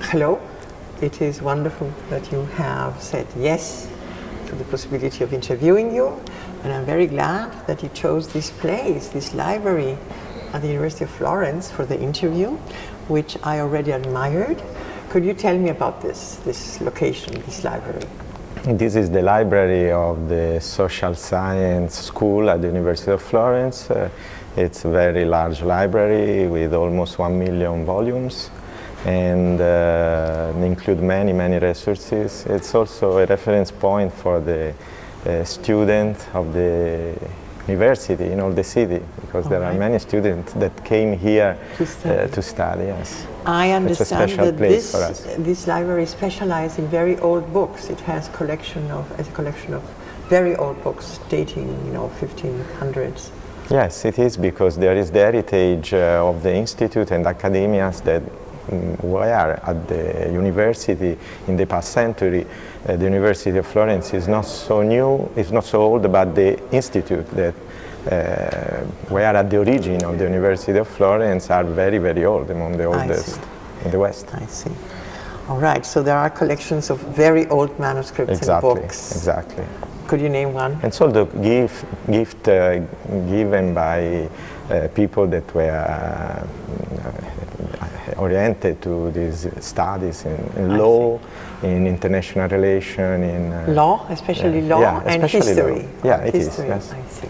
hello. It is wonderful that you have said yes to the possibility of interviewing you, and I'm very glad that you chose this place, this library at the University of Florence for the interview, which I already admired. Could you tell me about this location, this library? This is the library of the Social Science School at the University of Florence. It's a very large library with almost 1 million volumes, and include many resources. It's also a reference point for the student of the university in all the city, because there are many students that came here to study. Yes. I understand it's a special that place for us. This library specializes in very old books. It has a collection of very old books dating, 1500s. Yes, it is, because there is the heritage of the institute and academias that were at the university in the past century. The University of Florence is not so new, it's not so old, but the institute that were at the origin of the University of Florence are very old, among the oldest in the West. I see. All right, so there are collections of very old manuscripts and books. Exactly. Could you name one? And so the gift given by people that were oriented to these studies in law, in international relation, in law, especially law, and especially history. Law. Yeah, it history. is. Yes. I see.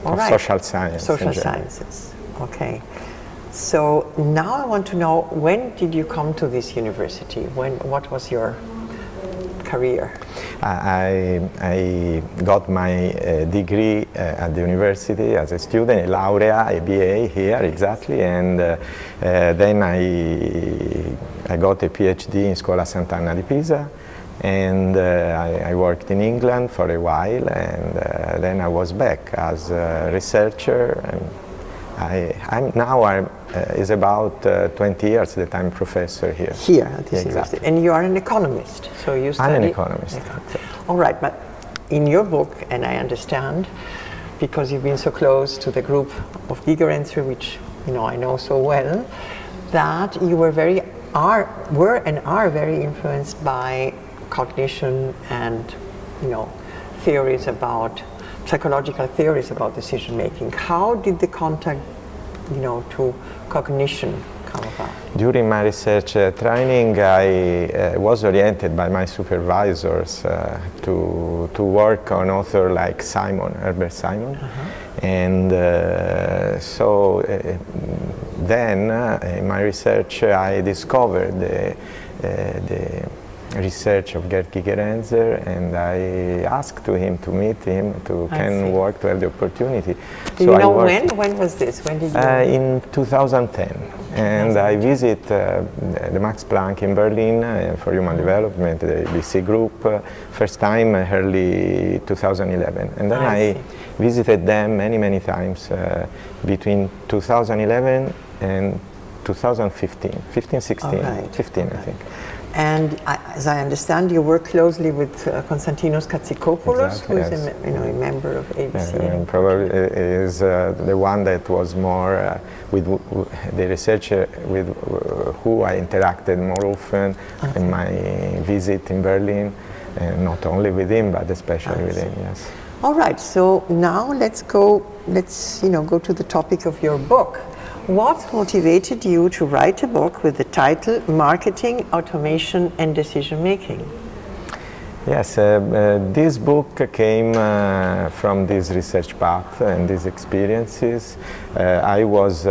All right. Social science. Social sciences. Okay. So now I want to know, when did you come to this university? What was your career? I got my degree at the university as a student, a laurea, a BA here, exactly, and then I got a PhD in Scuola Sant'Anna di Pisa, and I worked in England for a while, and then I was back as a researcher. It's about 20 years that I'm a professor here. Here at this university. And you are an economist, so you study... I'm an economist. All right, but in your book, and I understand, because you've been so close to the group of Gigerenzer, which I know so well, that you were and are very influenced by cognition and theories about psychological theories about decision making. How did the contact to cognition come about? During my research training, I was oriented by my supervisors to work on authors like Herbert Simon, and so then in my research I discovered the research of Gerd Gigerenzer, and I asked him to meet him, to have the opportunity. Do you know when? When was this? When did you? In 2010. And I visit the Max Planck in Berlin for human development, the ABC group, first time early 2011. And then I visited them many times between 2011 and 2015, 16, I think. And as I understand, you work closely with Konstantinos Katsikopoulos, who is a member of ABC. And probably is the one that was more with the researcher with who I interacted more often in my visit in Berlin, and not only with him, but especially with him. Yes. All right. So now let's go to the topic of your book. What motivated you to write a book with the title Marketing, Automation and Decision Making? Yes, this book came from this research path and these experiences. I was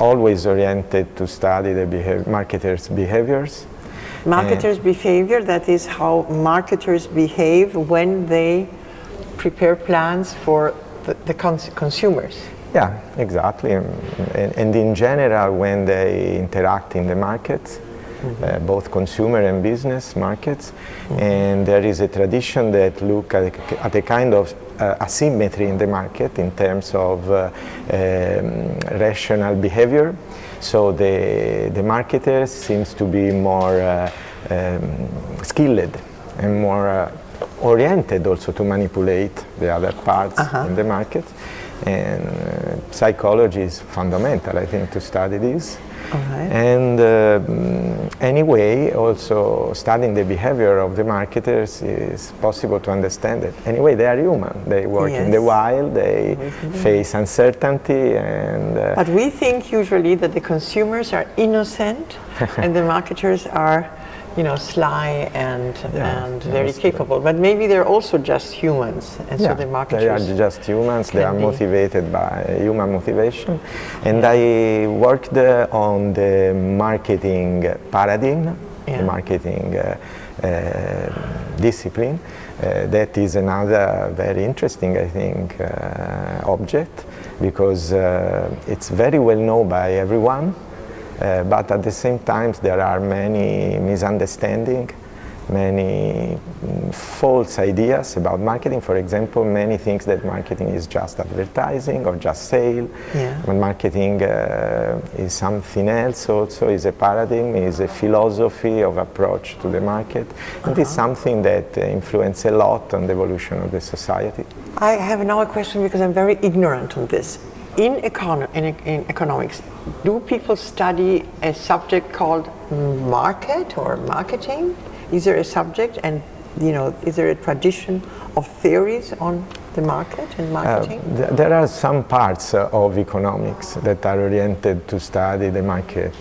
always oriented to study the marketers' behaviors. Marketers' behavior, that is how marketers behave when they prepare plans for the consumers. Yeah, exactly. And in general, when they interact in the markets, both consumer and business markets, and there is a tradition that look at a kind of asymmetry in the market in terms of rational behavior. So the marketers seems to be more skilled and more oriented also to manipulate the other parts in the market. And psychology is fundamental, I think, to study this. And anyway, also studying the behavior of the marketers is possible to understand it. Anyway, they are human. They work in the wild, they face uncertainty, and... but we think usually that the consumers are innocent and the marketers are, you know, sly and very capable. But maybe they're also just humans, and so the marketers... they are just humans. They are motivated by human motivation. And I worked on the marketing paradigm, the marketing discipline. That is another very interesting, I think, object, because it's very well known by everyone. But at the same time, there are many misunderstandings, many false ideas about marketing. For example, many think that marketing is just advertising or just sale. When marketing is something else, also is a paradigm, is a philosophy of approach to the market. And it's something that influences a lot on the evolution of the society. I have now a question because I'm very ignorant on this. In economics, do people study a subject called market or marketing? Is there a subject, and you know, is there a tradition of theories on the market and marketing? There are some parts of economics that are oriented to study the market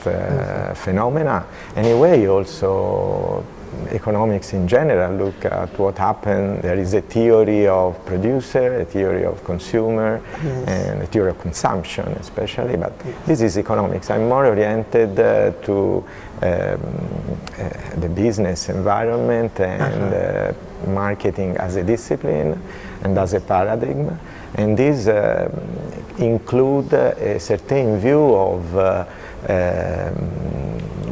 phenomena. Anyway, also economics in general look at what happened. There is a theory of producer, a theory of consumer, and a theory of consumption especially, but this is economics. I'm more oriented to the business environment and marketing as a discipline and as a paradigm, and these include a certain view of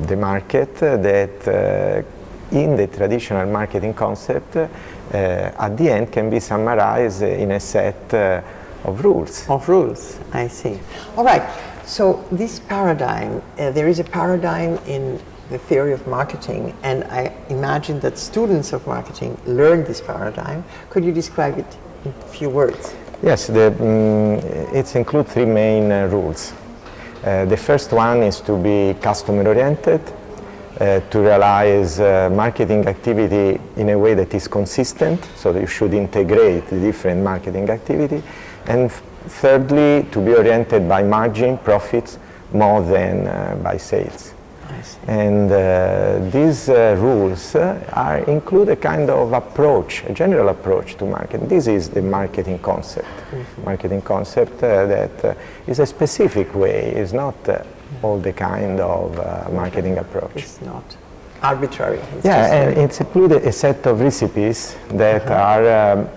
the market that in the traditional marketing concept, at the end can be summarized in a set of rules. Of rules, I see. All right, so this paradigm, there is a paradigm in the theory of marketing, and I imagine that students of marketing learn this paradigm. Could you describe it in a few words? Yes, it includes three main rules. The first one is to be customer-oriented, to realize marketing activity in a way that is consistent, so that you should integrate the different marketing activity. And thirdly, to be oriented by margin, profits, more than by sales. And these rules include a kind of approach, a general approach to marketing. This is the marketing concept. Marketing concept that is a specific way, is not all the kind of marketing approach. It's not arbitrary. It's and it's included a set of recipes that are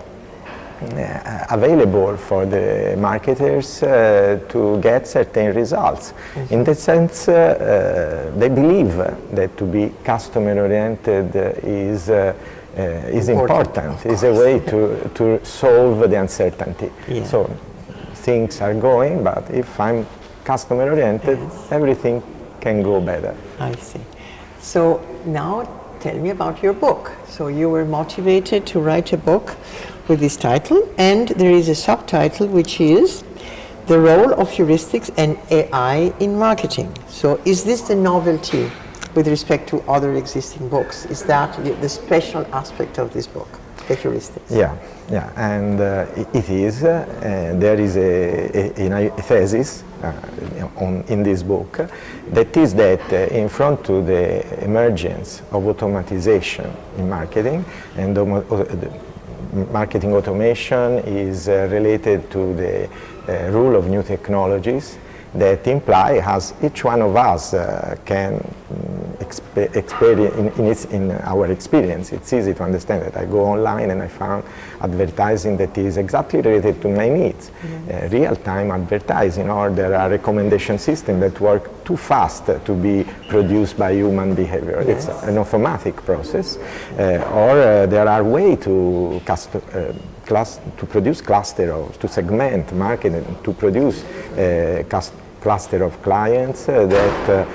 available for the marketers to get certain results. In that sense, they believe that to be customer-oriented is important, is a way to solve the uncertainty. So things are going, but if I'm customer-oriented, everything can go better. I see. So now tell me about your book. So you were motivated to write a book with this title, and there is a subtitle which is The Role of Heuristics and AI in Marketing. So is this the novelty with respect to other existing books? Is that the special aspect of this book, the heuristics? Yeah, and it is. There is a thesis in this book that is that in front of the emergence of automatization in marketing, and marketing automation is related to the rule of new technologies that imply, as each one of us can experience in our experience. It's easy to understand that I go online and I found advertising that is exactly related to my needs. Real-time advertising, or there are recommendation systems that work too fast to be produced by human behavior. It's an automatic process. Or there are ways to produce cluster, or to segment marketing, to produce cluster of clients that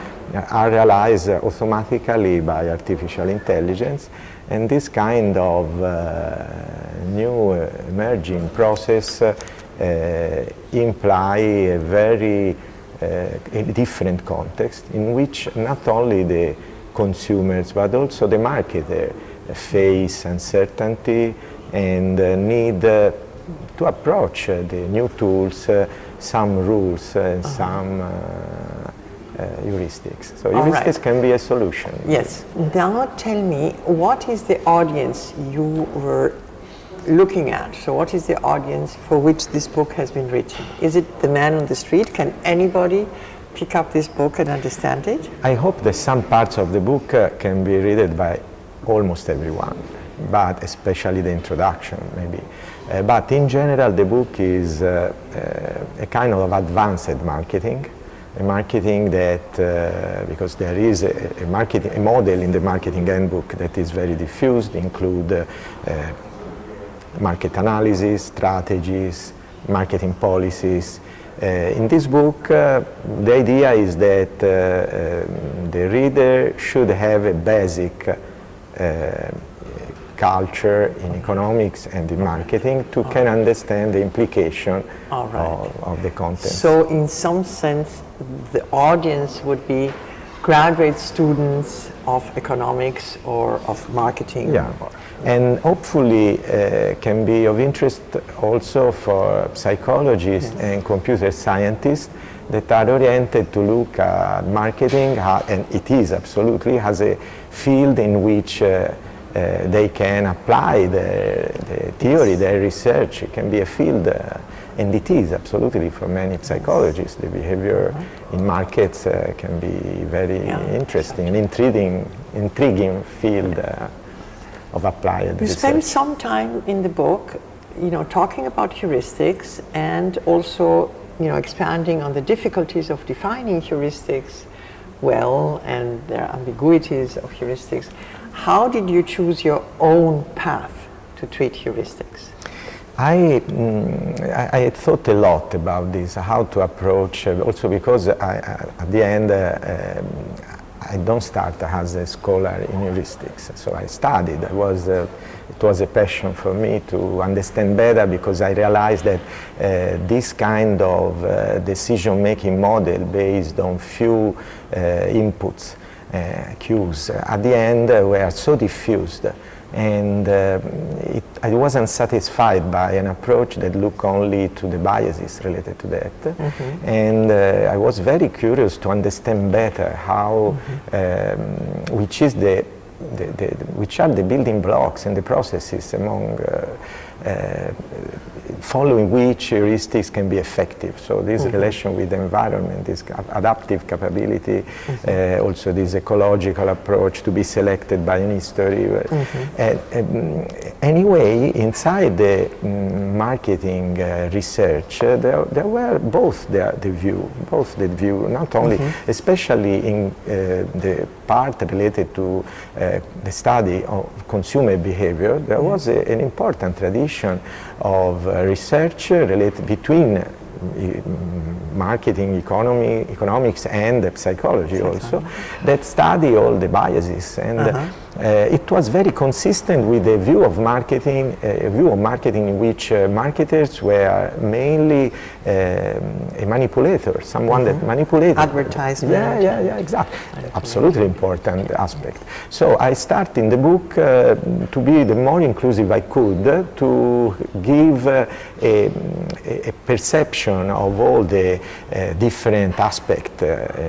are realized automatically by artificial intelligence, and this kind of new emerging process imply a very different context in which not only the consumers, but also the marketer face uncertainty and need to approach the new tools, some rules and some heuristics. So heuristics can be a solution. Yes. Now tell me, what is the audience you were looking at? So what is the audience for which this book has been written? Is it the man on the street? Can anybody pick up this book and understand it? I hope that some parts of the book can be read by almost everyone, but especially the introduction maybe. But in general the book is a kind of advanced marketing, a marketing that, because there is a model in the marketing handbook that is very diffused, include market analysis, strategies, marketing policies. In this book, the idea is that the reader should have a basic culture in economics and in marketing to can understand the implication of the content. So in some sense, the audience would be graduate students of economics or of marketing. Yeah. And hopefully can be of interest also for psychologists and computer scientists that are oriented to look at marketing, and it is absolutely as a field in which they can apply the theory, their research. It can be a field, and it is absolutely for many psychologists. The behavior in markets can be very interesting and intriguing field of applied research. You spend some time in the book, talking about heuristics and also, expanding on the difficulties of defining heuristics well and their ambiguities of heuristics. How did you choose your own path to treat heuristics? I had thought a lot about this, how to approach, also because at the end I don't start as a scholar in heuristics, so I studied. It was a passion for me to understand better, because I realized that this kind of decision-making model based on few inputs, cues, at the end were so diffused, and I wasn't satisfied by an approach that looked only to the biases related to that. And I was very curious to understand better how, which are the building blocks and the processes among following which heuristics can be effective. So this relation with the environment, this adaptive capability, also this ecological approach to be selected by an history. Anyway, inside the marketing research, there were both the view, not only, especially in the part related to the study of consumer behavior, there was an important tradition of research related between marketing, economics and psychology also, that study all the biases, and it was very consistent with the view of marketing, in which marketers were mainly a manipulator, someone that manipulated. Advertisement. Yeah, exactly. Absolutely important aspect. So I start in the book to be the more inclusive I could, to give a perception of all the different aspects,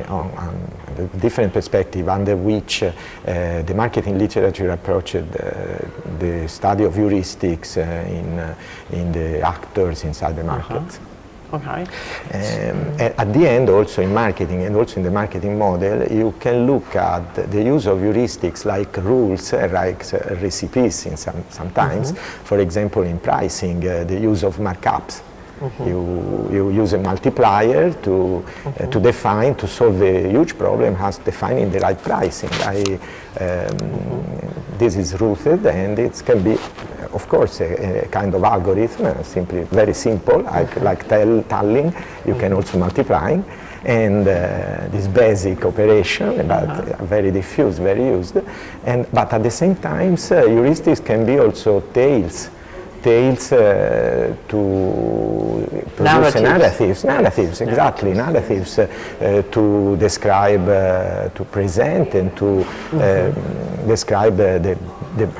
on the different perspective under which the marketing literature approached the study of heuristics in the actors inside the market. Okay. At the end, also in marketing and also in the marketing model, you can look at the use of heuristics like rules, like recipes sometimes. For example, in pricing, the use of markups. You use a multiplier to define, to solve a huge problem, as defining the right pricing. This is rooted, and it can be, of course, a kind of algorithm, simply very simple, like tallying. You can also multiplying, and this basic operation, but very diffuse, very used. But at the same time, heuristics can be also tales details to produce narratives, exactly, narratives to describe, to present and to describe the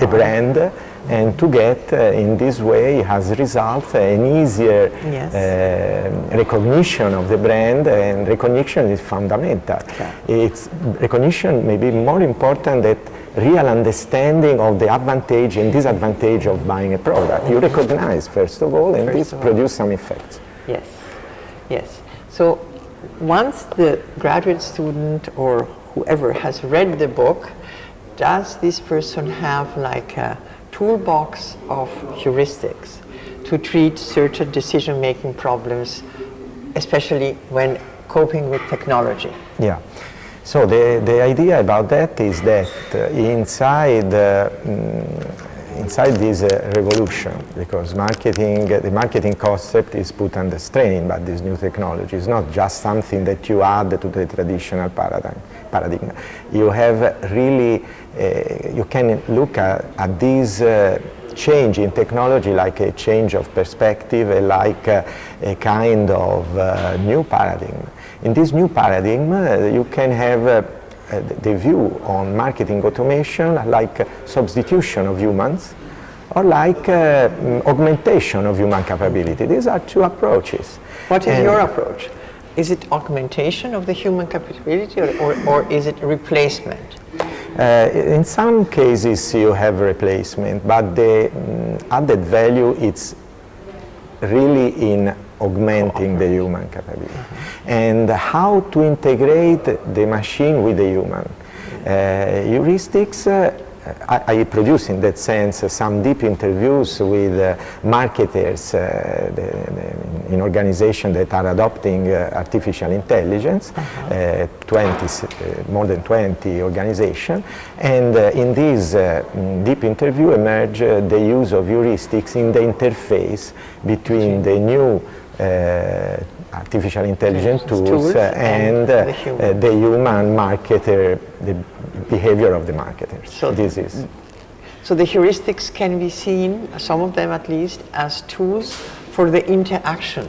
brand, and to get in this way as result an easier recognition of the brand, and recognition is fundamental. It's recognition may be more important than real understanding of the advantage and disadvantage of buying a product. You recognize first of all, and this produces some effects. Yes, yes. So once the graduate student or whoever has read the book, does this person have like a toolbox of heuristics to treat certain decision-making problems, especially when coping with technology? Yeah. So the idea about that is that inside this revolution, because the marketing concept is put under strain by this new technology. It's not just something that you add to the traditional paradigm. You have really, you can look at this change in technology like a change of perspective, like a kind of new paradigm. In this new paradigm, you can have the view on marketing automation like substitution of humans, or like augmentation of human capability. These are two approaches. What is your approach? Is it augmentation of the human capability, or is it replacement? In some cases you have replacement, but the added value is really in augmenting the human capability. And how to integrate the machine with the human. Heuristics, I produce in that sense some deep interviews with marketers in organizations that are adopting artificial intelligence, more than 20 organizations, and in this deep interview emerge the use of heuristics in the interface, between the new artificial intelligence tools and the human marketer, the behavior of the marketers. So this is. So the heuristics can be seen, some of them at least, as tools for the interaction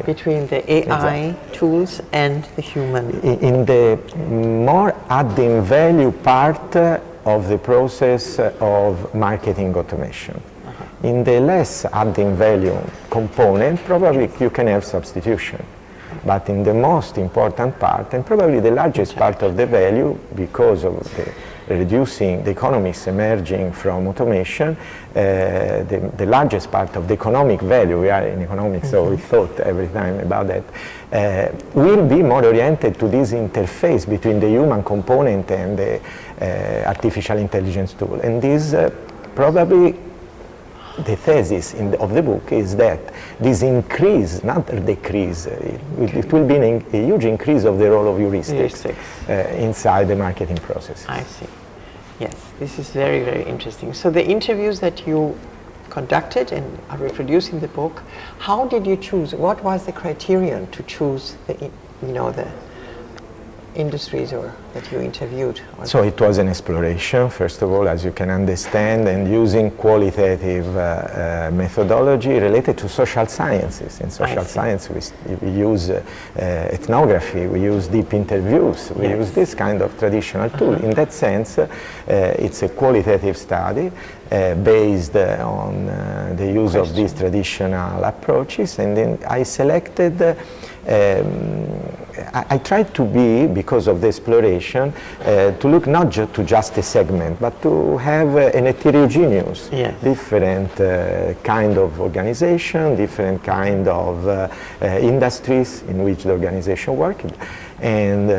between the AI tools and the human. In the more adding value part of the process of marketing automation. In the less adding value component, probably you can have substitution. But in the most important part, and probably the largest part of the value, because of the reducing the economics emerging from automation, the largest part of the economic value, we are in economics, so we thought every time about that, will be more oriented to this interface between the human component and the artificial intelligence tool. And this probably the thesis of the book is that this increase, not decrease, it will be a huge increase of the role of heuristics inside the marketing process. I see. Yes, this is very, very interesting. So the interviews that you conducted and are reproduced in the book, how did you choose? What was the criterion to choose the industries that you interviewed? So it was an exploration, first of all, as you can understand, and using qualitative methodology related to social sciences. In social science we use ethnography, we use deep interviews, we use this kind of traditional tool. In that sense, it's a qualitative study based on the use of these traditional approaches, and then I selected I tried to be, because of the exploration, to look not to just a segment, but to have an heterogeneous, different kind of organization, different kind of industries in which the organization worked, and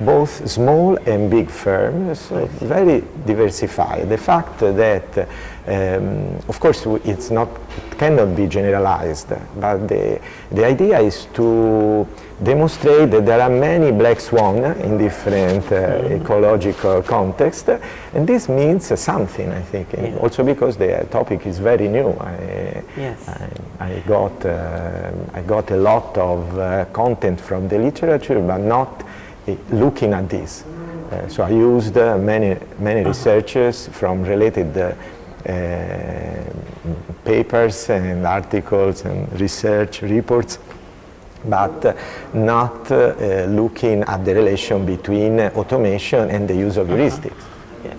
both small and big firms, very diversified. The fact that, of course, it cannot be generalized, but the idea is to demonstrate that there are many black swans in different ecological contexts, and this means something, I think, also because the topic is very new. I got a lot of content from the literature, but not looking at this. So I used many researchers from related papers and articles and research reports, but not looking at the relation between automation and the use of heuristics. Yes.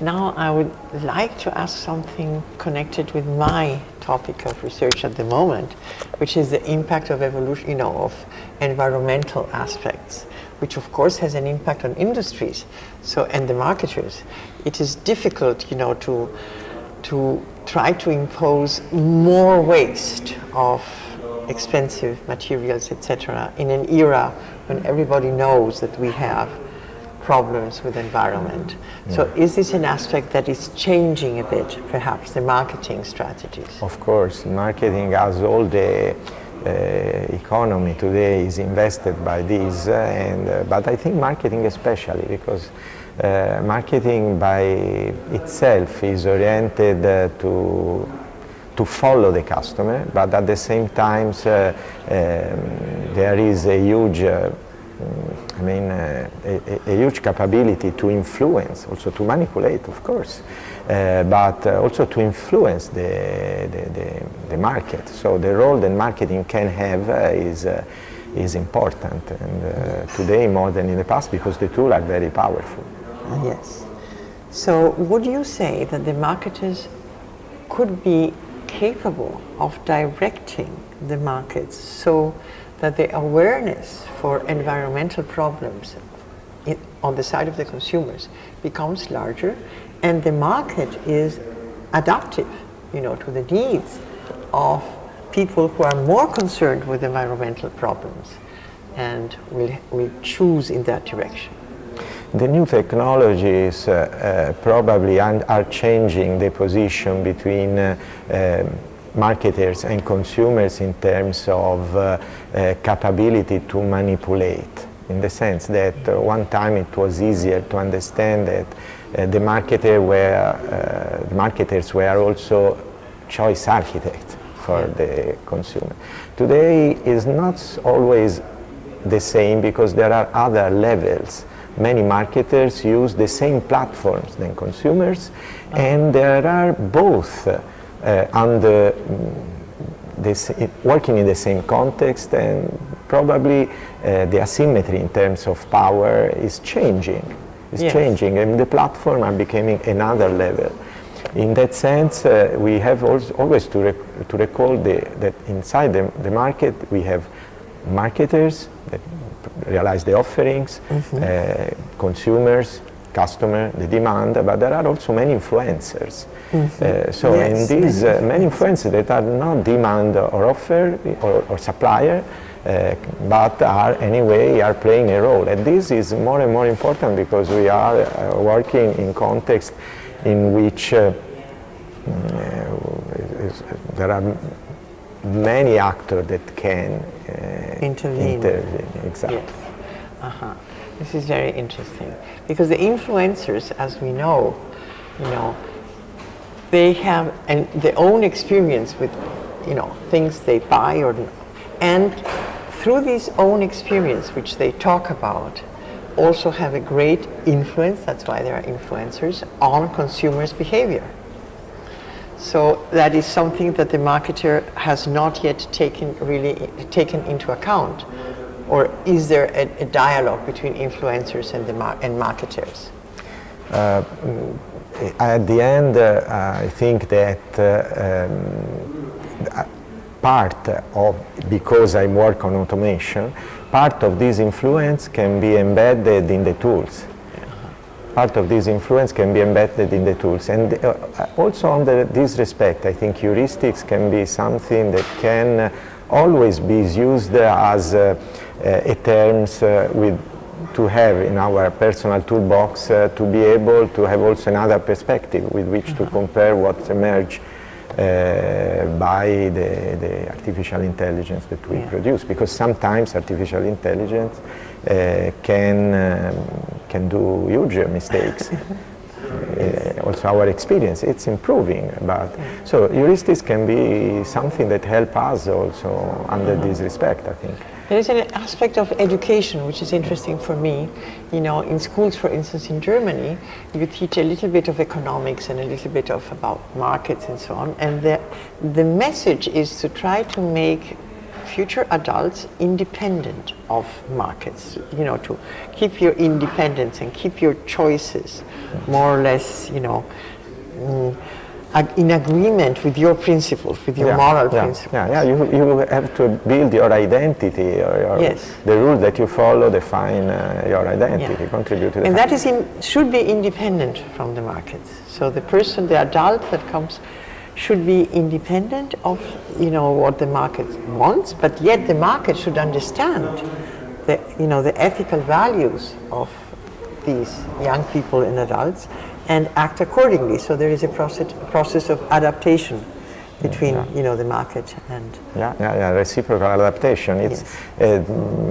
Now I would like to ask something connected with my topic of research at the moment, which is the impact of evolution, of environmental aspects, which of course has an impact on industries, and the marketers. It is difficult, to try to impose more waste of expensive materials, etc., in an era when everybody knows that we have problems with environment. So is this an aspect that is changing a bit, perhaps, the marketing strategies? Of course, marketing, as all the economy today is invested by this, but I think marketing especially, because marketing by itself is oriented to follow the customer, but at the same time there is a huge a huge capability to influence, also to manipulate, of course, but also to influence the market. So the role that marketing can have is important, and today more than in the past, because the tools are very powerful. Yes. So would you say that the marketers could be capable of directing the markets so that the awareness for environmental problems on the side of the consumers becomes larger, and the market is adaptive, to the needs of people who are more concerned with environmental problems and will choose in that direction? The new technologies probably are changing the position between marketers and consumers in terms of capability to manipulate, in the sense that one time it was easier to understand that the marketers were also choice architects for the consumer. Today is not always the same, because there are other levels. Many marketers use the same platforms than consumers, and there are both working in the same context, and probably the asymmetry in terms of power is changing. Changing, and the platform are becoming another level. In that sense, we have always to recall that inside the market we have marketers that realize the offerings, consumers, customer, the demand, but there are also many influencers. And these many influencers that are not demand or offer or supplier, but are playing a role. And this is more and more important, because we are working in context in which there are many actors that can intervene. Exactly. Yes. This is very interesting, because the influencers, as we know, they have their own experience with, things they buy, and through this own experience, which they talk about, also have a great influence. That's why they are influencers on consumers' behavior. So that is something that the marketer has not yet taken into account. Or is there a dialogue between influencers and marketers? At the end, I think that part of, because I work on automation, part of this influence can be embedded in the tools. Part of this influence can be embedded in the tools. And also on this respect, I think heuristics can be something that can always be used as terms to have in our personal toolbox, to be able to have also another perspective with which to compare what's emerged by the artificial intelligence that we produce, because sometimes artificial intelligence can do huge mistakes. Also our experience, it's improving, but so heuristics can be something that help us also under this respect, I think. There is an aspect of education which is interesting for me. You know, in schools, for instance, in Germany, you teach a little bit of economics and a little bit of about markets and so on. And the message is to try to make future adults independent of markets. You know, to keep your independence and keep your choices more or less, you know, in agreement with your principles, with your moral principles. You have to build your identity, or the rules that you follow define your identity, contribute to the and that is should be independent from the markets. So the person, the adult that comes, should be independent of, you know, what the market wants, but yet the market should understand the, you know, the ethical values of these young people and adults, and act accordingly. So there is a process of adaptation between you know, the market and reciprocal adaptation. It's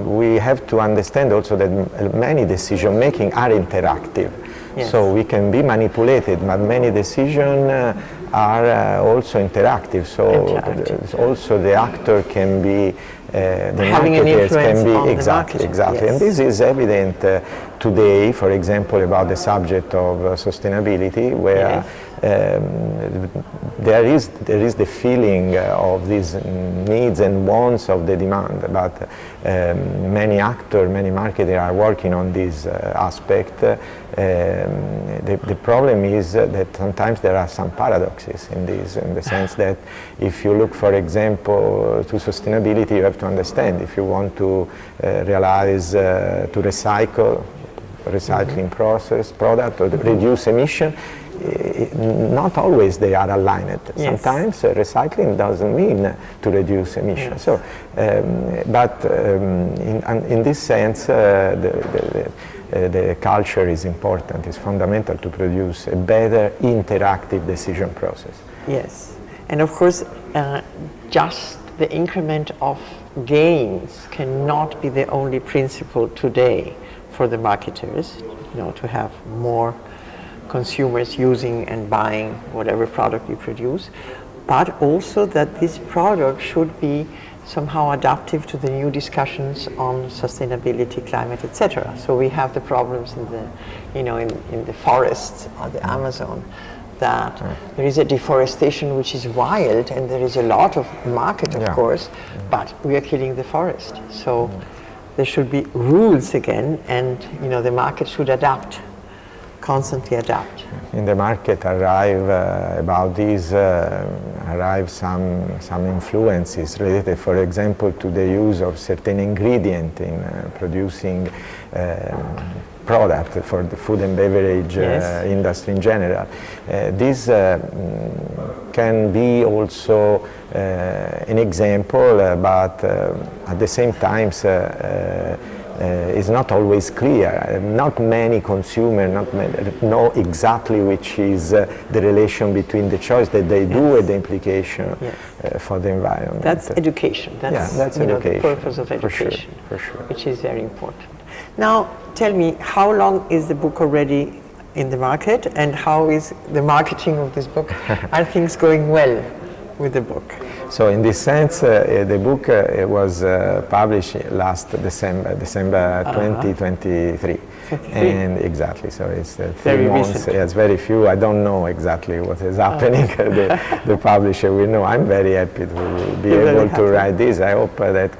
we have to understand also that many decision making are interactive. So we can be manipulated, but many decisions are also interactive. So also the actor can be the marketers can be exactly. And this is evident today, for example, about the subject of sustainability, where there is the feeling of these needs and wants of the demand, but many actors, many marketers are working on this aspect. The problem is that sometimes there are some paradoxes in this, in the sense that if you look, for example, to sustainability, you have to understand if you want to realize to recycling process, product, or reduce emission, not always they are aligned. Sometimes recycling doesn't mean to reduce emissions. So, but in this sense, the culture is important. It's fundamental to produce a better interactive decision process. Yes, and of course, just the increment of gains cannot be the only principle today for the marketers. You know, to have more consumers using and buying whatever product you produce, but also that this product should be somehow adaptive to the new discussions on sustainability, climate, etc. So we have the problems in the, you know, in the forests of the Amazon, that there is a deforestation which is wild, and there is a lot of market, of course, but we are killing the forest. So there should be rules again, and you know, the market should adapt, constantly adapt. In the market arrive about these arrive some influences related, for example, to the use of certain ingredient in producing product for the food and beverage industry in general. This can be also an example, but at the same time is not always clear. Not many consumers know exactly which is the relation between the choice that they do and the implication for the environment. That's education. That's education. The purpose of education, for sure. Which is very important. Now, tell me, how long is the book already in the market, and how is the marketing of this book? Are things going well with the book? So in this sense, the book was published last December 2023. And exactly, so it's 3 months. Recent. It's very few. I don't know exactly what is happening. The publisher will know. I'm very happy to be able to write this. I hope that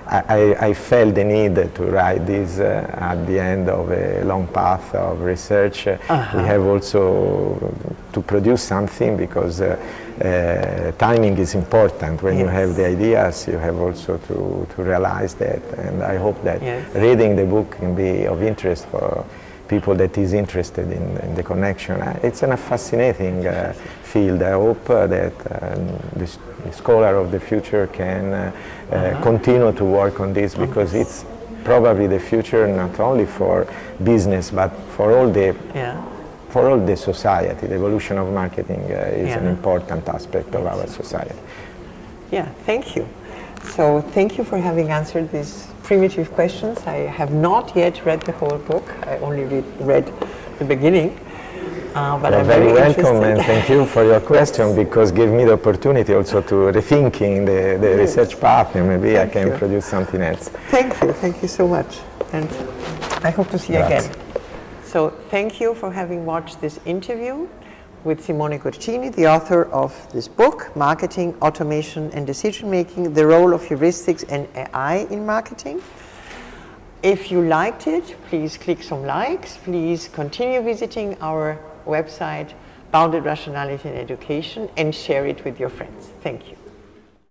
I felt the need to write this at the end of a long path of research. We have also to produce something, because timing is important. When you have the ideas, you have also to realize that. And I hope that reading the book can be of interest for people that is interested in the connection. It's a fascinating field. I hope that the scholar of the future can continue to work on this, because it's probably the future not only for business but for all the society. The evolution of marketing is an important aspect of our society. Yeah, thank you. So thank you for having answered these primitive questions. I have not yet read the whole book. I only read the beginning. But You're I'm very welcome, interested. and thank you for your question, because give me the opportunity also to rethinking the research path, and maybe I can produce something else. Thank you so much, and I hope to see you Grazie. again. So thank you for having watched this interview with Simone Guercini, the author of this book, Marketing, Automation and Decision Making, the Role of Heuristics and AI in Marketing. If you liked it, please click some likes. Please continue visiting our website, Bounded Rationality in Education, and share it with your friends. Thank you.